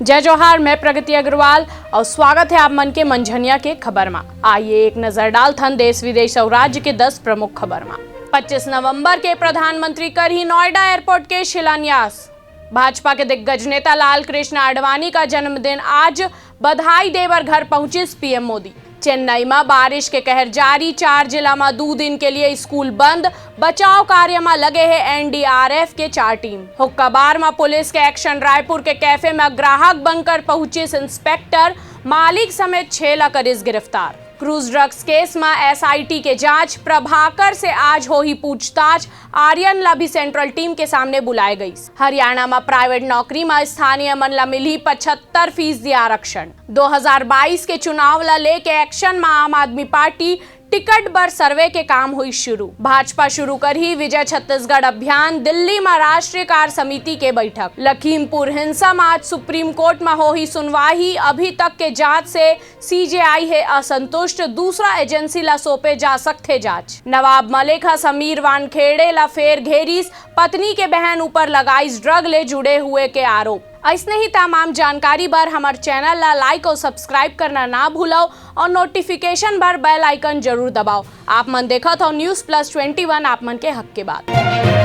जय जोहार, मैं प्रगति अग्रवाल और स्वागत है आप मन के मंझनिया के खबर में। आइए एक नजर डालथन देश विदेश और राज्य के 10 प्रमुख खबर में। 25 नवंबर के प्रधानमंत्री कर ही नोएडा एयरपोर्ट के शिलान्यास। भाजपा के दिग्गज नेता लाल कृष्ण आडवाणी का जन्मदिन आज, बधाई देवर घर पहुंचे पीएम मोदी। चेन्नई में बारिश के कहर जारी, 4 जिला में 2 दिन के लिए स्कूल बंद। बचाव कार्य में लगे हैं एनडीआरएफ के 4 टीम। हुक्काबार में पुलिस के एक्शन, रायपुर के कैफे में ग्राहक बनकर पहुंचे इंस्पेक्टर, मालिक समेत 6 लकड़ीज गिरफ्तार। क्रूज ड्रग्स केस में एसआईटी के जांच, प्रभाकर से आज हो ही पूछताछ। आर्यन ला भी सेंट्रल टीम के सामने बुलाए गई। हरियाणा में प्राइवेट नौकरी में स्थानीय मन ला मिली 75% आरक्षण। 2022 के चुनाव ला लेके एक्शन में आम आदमी पार्टी टिकट बर सर्वे के काम हुई शुरू। भाजपा शुरू कर ही विजय छत्तीसगढ़ अभियान। दिल्ली में राष्ट्रीय कार्य समिति के बैठक। लखीमपुर हिंसा में आज सुप्रीम कोर्ट में हो ही सुनवाई। अभी तक के जांच से सीजेआई है असंतुष्ट, दूसरा एजेंसी ला सौंपे जा सकते जांच। नवाब मलिक समीर वानखेड़े ला फेर घेरीस, पत्नी के बहन ऊपर लगाइस ड्रग ले जुड़े हुए के आरोप। ऐसने ही तमाम जानकारी बार हमारे चैनल ला लाइक और सब्सक्राइब करना ना भूलो और नोटिफिकेशन बार बेल आइकन जरूर दबाओ। आप मन देखत हो न्यूज़ प्लस 21 आप मन के हक के बात।